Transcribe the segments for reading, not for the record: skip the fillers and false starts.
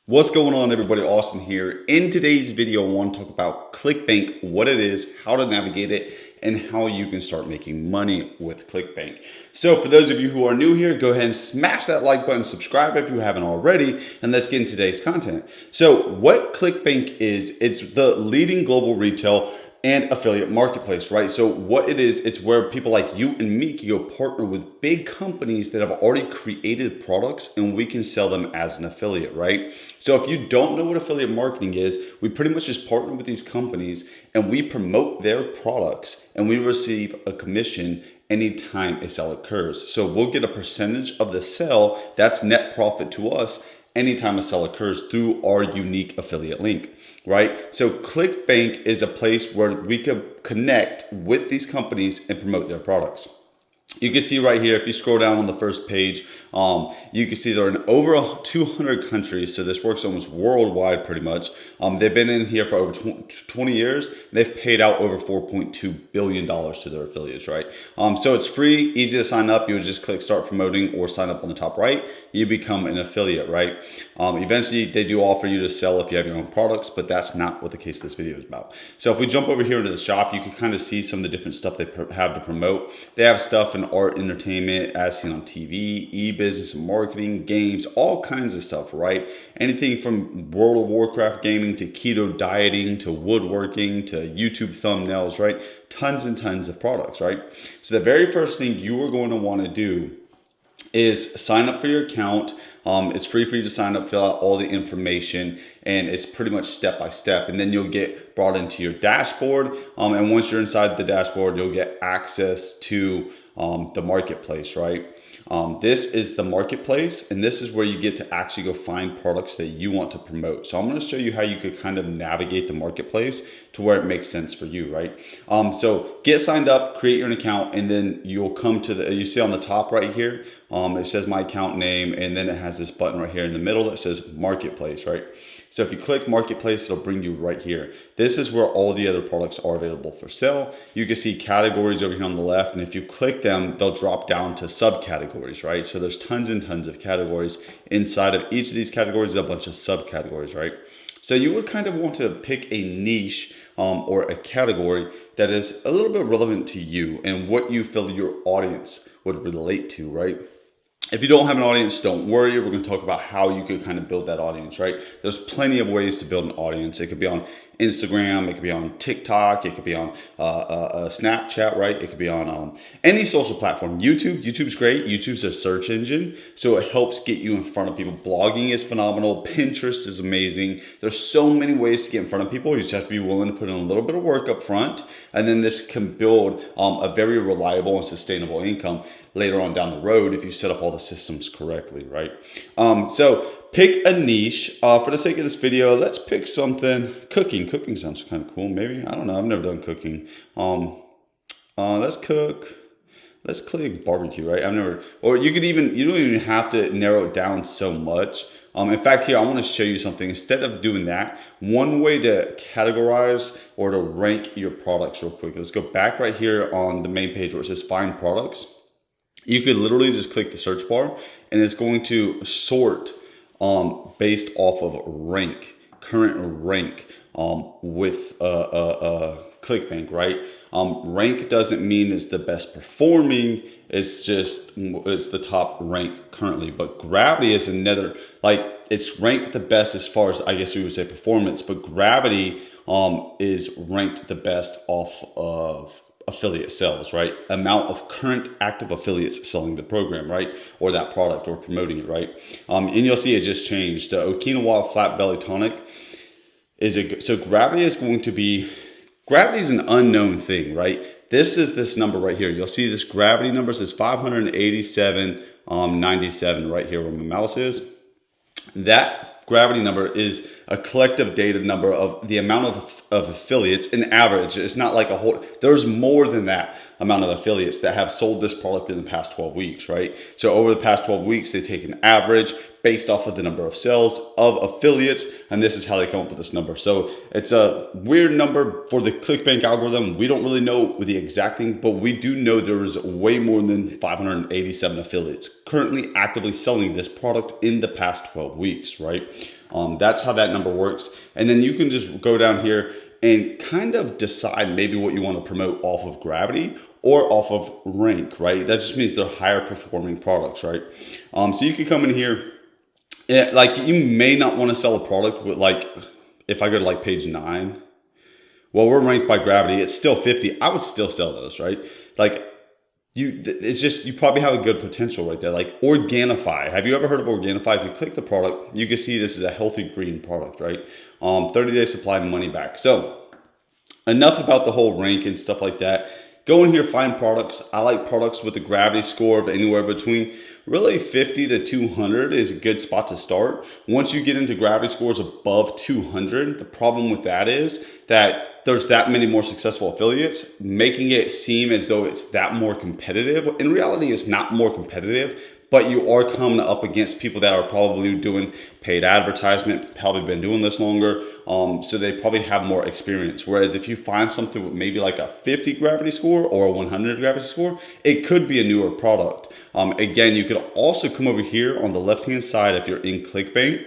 What's going on, everybody? Austin here. In today's video, I want to talk about ClickBank, what it is, how to navigate it, and how you can start making money with ClickBank. So for those of you who are new here, go ahead and smash that like button, subscribe if you haven't already, and let's get into today's content. So what ClickBank is, it's the leading global retail and affiliate marketplace, right? So what it is, it's where people like you and me can go partner with big companies that have already created products and we can sell them as an affiliate, right? So if you don't know what affiliate marketing is, we pretty much just partner with these companies and we promote their products and we receive a commission anytime a sale occurs. So we'll get a percentage of the sale, that's net profit to us, anytime a sale occurs through our unique affiliate link, right? So ClickBank is a place where we can connect with these companies and promote their products. You can see right here, if you scroll down on the first page, you can see they're in over 200 countries. So this works almost worldwide pretty much. They've been in here for over 20 years. They've paid out over $4.2 billion to their affiliates, right? So it's free, easy to sign up. You just click start promoting or sign up on the top right. You become an affiliate, right? Eventually they do offer you to sell if you have your own products, but that's not what the case of this video is about. So if we jump over here into the shop, you can kind of see some of the different stuff they have to promote. They have stuff in art, entertainment, as seen on TV, e-business and marketing, games, all kinds of stuff, right? Anything from World of Warcraft gaming to keto dieting to woodworking to YouTube thumbnails, right? Tons and tons of products, right? So the very first thing you are going to want to do is sign up for your account. It's free for you to sign up, fill out all the information, and it's pretty much step by step. And then you'll get brought into your dashboard. And once you're inside the dashboard, you'll get access to the marketplace, right? This is the marketplace, and this is where you get to actually go find products that you want to promote. So I'm going to show you how you could kind of navigate the marketplace to where it makes sense for you, right? So get signed up, create your account, and then you'll come to the, you see on the top right here, it says my account name, and then it has this button right here in the middle that says marketplace, right? So if you click marketplace, it'll bring you right here. This is where all the other products are available for sale. You can see categories over here on the left, and if you click them, they'll drop down to subcategories, right? So there's tons and tons of categories. Inside of each of these categories, there's a bunch of subcategories, right? So you would kind of want to pick a niche or a category that is a little bit relevant to you and what you feel your audience would relate to, right? If you don't have an audience, don't worry. We're going to talk about how you could kind of build that audience, right? There's plenty of ways to build an audience. It could be on Instagram, it could be on TikTok, it could be on Snapchat, right? It could be on any social platform. YouTube's great. YouTube's a search engine, so it helps get you in front of people. Blogging is phenomenal. Pinterest is amazing. There's so many ways to get in front of people. You just have to be willing to put in a little bit of work up front, and then this can build a very reliable and sustainable income later on down the road if you set up all the systems correctly, right? So pick a niche. For the sake of this video, let's pick something. Cooking. Cooking sounds kind of cool, maybe. I don't know. I've never done cooking. Let's cook. Let's click barbecue, right? Or you don't even have to narrow it down so much. In fact, here, I want to show you something. Instead of doing that, one way to categorize or to rank your products real quick. Let's go back right here on the main page where it says find products. You could literally just click the search bar and it's going to sort based off of current rank with ClickBank, right? Rank doesn't mean it's the best performing, it's the top rank currently. But gravity is another, like it's ranked the best as far as I guess we would say performance, but gravity is ranked the best off of affiliate sales, right? Amount of current active affiliates selling the program, right? Or that product or promoting it, right? And you'll see it just changed. The Okinawa Flat Belly Tonic so gravity is an unknown thing, right? This is this number right here. You'll see this gravity number says 587.97 right here where my mouse is. That gravity number is a collective data number of the amount of affiliates, an average. It's not like a whole, there's more than that amount of affiliates that have sold this product in the past 12 weeks, right? So over the past 12 weeks, they take an average, based off of the number of sales of affiliates, and this is how they come up with this number. So it's a weird number for the ClickBank algorithm. We don't really know the exact thing, but we do know there is way more than 587 affiliates currently actively selling this product in the past 12 weeks, right? That's how that number works. And then you can just go down here and kind of decide maybe what you want to promote off of Gravity or off of rank, right? That just means they're higher performing products, right? So you can come in here, like you may not want to sell a product with like, if I go to like page 9, well, we're ranked by Gravity, it's still 50. I would still sell those, right? Like it's just, you probably have a good potential right there. Like Organifi. Have you ever heard of Organifi? If you click the product, you can see this is a healthy green product, right? 30-day supply and money back. So enough about the whole rank and stuff like that. Go in here, find products. I like products with a Gravity score of anywhere between really 50 to 200 is a good spot to start. Once you get into Gravity scores above 200, the problem with that is that there's that many more successful affiliates, making it seem as though it's that more competitive. In reality, it's not more competitive, but you are coming up against people that are probably doing paid advertisement, probably been doing this longer, so they probably have more experience. Whereas if you find something with maybe like a 50 Gravity score or a 100 Gravity score, it could be a newer product. Again, you could also come over here on the left-hand side if you're in ClickBank,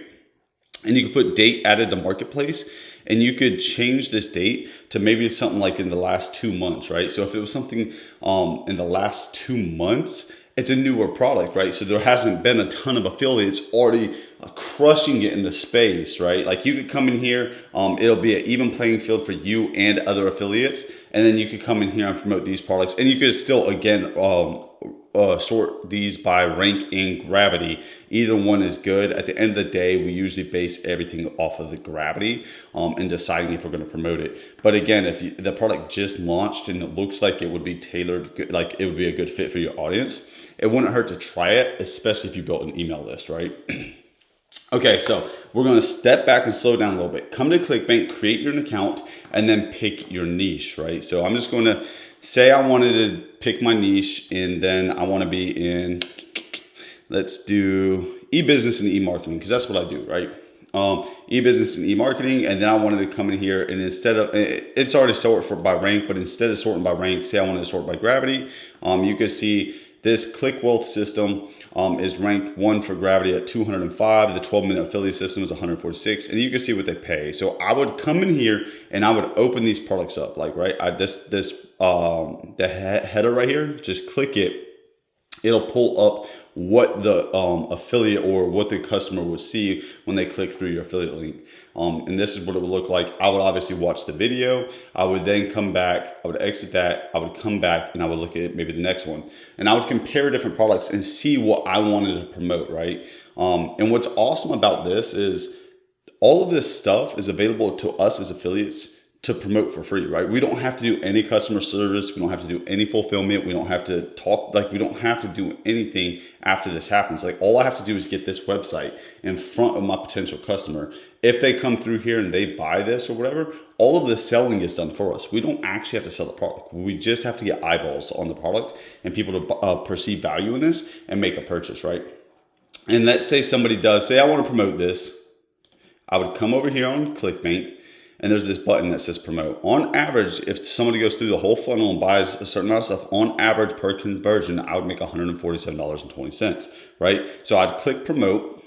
and you can put date added to marketplace, and you could change this date to maybe something like in the last 2 months, right? So if it was something in the last 2 months, it's a newer product, right? So there hasn't been a ton of affiliates already crushing it in the space, right? Like you could come in here, it'll be an even playing field for you and other affiliates. And then you could come in here and promote these products. And you could still, again, sort these by rank and Gravity. Either one is good. At the end of the day, we usually base everything off of the Gravity and deciding if we're going to promote it. But again, if the product just launched and it looks like it would be tailored, like it would be a good fit for your audience, it wouldn't hurt to try it, especially if you built an email list, right? Okay, so we're going to step back and slow down a little bit. Come to ClickBank, create your account, and then pick your niche, right? So I'm just going to say I wanted to pick my niche, and then I want to be in, let's do e-business and e-marketing, because that's what I do, right? E-business and e-marketing, and then I wanted to come in here, and instead of, it's already sorted by rank, but instead of sorting by rank, say I wanted to sort by Gravity, you can see this Click Wealth system is ranked 1 for Gravity at 205. The 12-minute affiliate system is 146, and you can see what they pay. So I would come in here and I would open these products up, like right. The header right here. Just click it. It'll pull up what the affiliate or what the customer would see when they click through your affiliate link. And this is what it would look like. I would obviously watch the video. I would then come back. I would exit that. I would come back and I would look at maybe the next one. And I would compare different products and see what I wanted to promote, right? And what's awesome about this is all of this stuff is available to us as affiliates to promote for free, right? We don't have to do any customer service. We don't have to do any fulfillment. We don't have to talk, like we don't have to do anything after this happens. Like all I have to do is get this website in front of my potential customer. If they come through here and they buy this or whatever, all of the selling is done for us. We don't actually have to sell the product. We just have to get eyeballs on the product and people to perceive value in this and make a purchase, right? And let's say somebody does say, I want to promote this. I would come over here on ClickBank, and there's this button that says promote. On average, if somebody goes through the whole funnel and buys a certain amount of stuff, on average per conversion, I would make $147.20, right? So I'd click promote.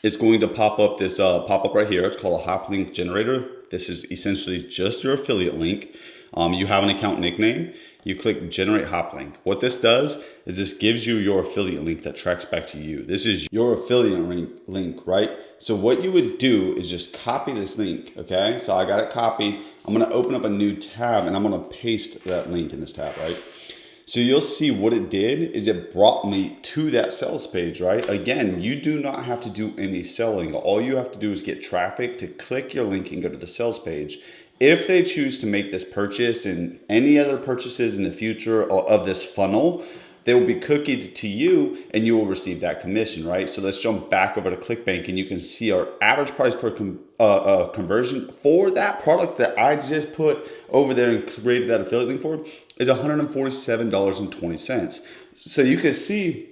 It's going to pop up this pop-up right here. It's called a hop link generator. This is essentially just your affiliate link. You have an account nickname. You click generate hop link. What this does is this gives you your affiliate link that tracks back to you. This is your affiliate link, right? So what you would do is just copy this link, okay? So I got it copied. I'm gonna open up a new tab and I'm gonna paste that link in this tab, right? So you'll see what it did is it brought me to that sales page, right? Again, you do not have to do any selling. All you have to do is get traffic to click your link and go to the sales page. If they choose to make this purchase and any other purchases in the future of this funnel, they will be cookied to you and you will receive that commission, right? So let's jump back over to ClickBank and you can see our average price per conversion for that product that I just put over there and created that affiliate link for is $147.20. So you can see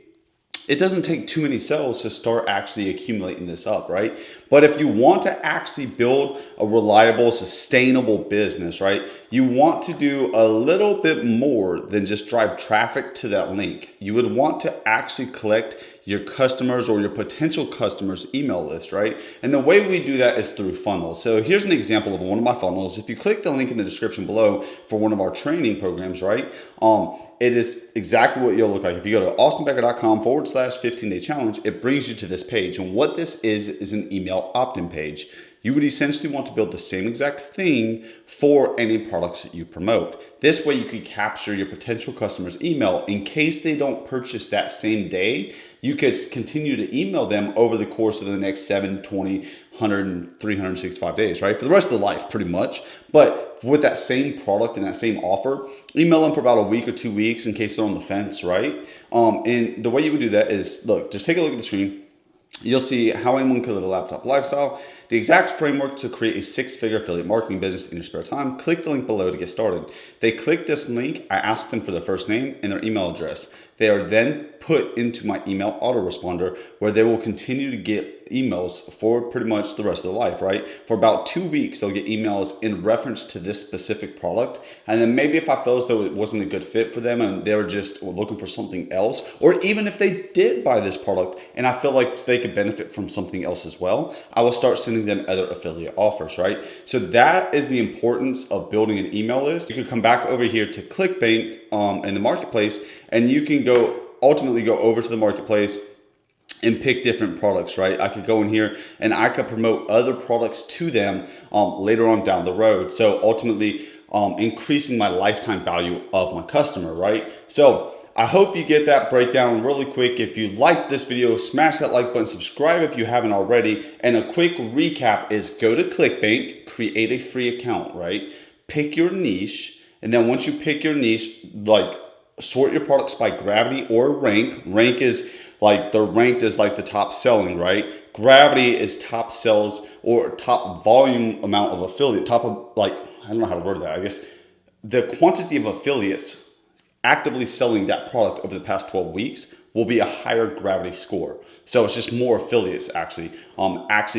it doesn't take too many sales to start actually accumulating this up, right? But if you want to actually build a reliable, sustainable business, right, you want to do a little bit more than just drive traffic to that link. You would want to actually collect your customers or your potential customers' email list, right? And the way we do that is through funnels. So here's an example of one of my funnels. If you click the link in the description below for one of our training programs, right? It is exactly what you'll look like. If you go to austinbecker.com/15-day challenge, it brings you to this page. And what this is an email opt-in page. You would essentially want to build the same exact thing for any products that you promote. This way you could capture your potential customer's email in case they don't purchase that same day. You could continue to email them over the course of the next 7, 20, 100, and 365 days, right? For the rest of their life, pretty much. But with that same product and that same offer, email them for about a week or 2 weeks in case they're on the fence, right? And the way you would do that is, look, just take a look at the screen. You'll see how anyone could live a laptop lifestyle, the exact framework to create a 6-figure affiliate marketing business in your spare time. Click the link below to get started. They click this link. I ask them for their first name and their email address. They are then put into my email autoresponder where they will continue to get emails for pretty much the rest of their life, right? For about 2 weeks, they'll get emails in reference to this specific product. And then maybe if I felt as though it wasn't a good fit for them and they were just looking for something else, or even if they did buy this product and I feel like they could benefit from something else as well, I will start sending them other affiliate offers, right? So that is the importance of building an email list. You can come back over here to ClickBank in the marketplace, and you can ultimately go over to the marketplace and pick different products, right? I could go in here and I could promote other products to them later on down the road. So ultimately increasing my lifetime value of my customer, right? So I hope you get that breakdown really quick. If you like this video, smash that like button, subscribe if you haven't already. And a quick recap is go to ClickBank, create a free account, right? Pick your niche. And then once you pick your niche, like sort your products by gravity or rank. Rank is like they're ranked as like the top selling, right? Gravity is top sales or top volume amount of affiliate, top of like, I don't know how to word that. I guess the quantity of affiliates actively selling that product over the past 12 weeks will be a higher gravity score. So it's just more affiliates actually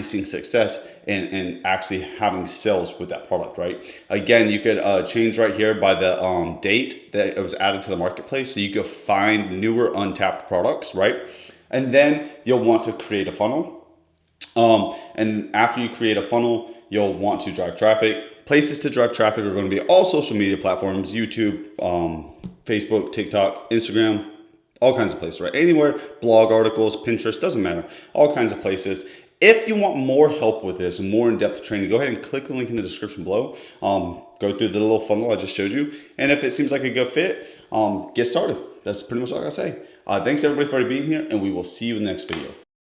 seeing success and actually having sales with that product, right? Again, you could change right here by the date that it was added to the marketplace. So you could find newer untapped products, right? And then you'll want to create a funnel. And after you create a funnel, you'll want to drive traffic. Places to drive traffic are going to be all social media platforms, YouTube, Facebook, TikTok, Instagram, all kinds of places, right? Anywhere, blog articles, Pinterest, doesn't matter. All kinds of places. If you want more help with this and more in-depth training, go ahead and click the link in the description below. Go through the little funnel I just showed you. And if it seems like a good fit, get started. That's pretty much all I gotta say. Thanks everybody for being here, and we will see you in the next video.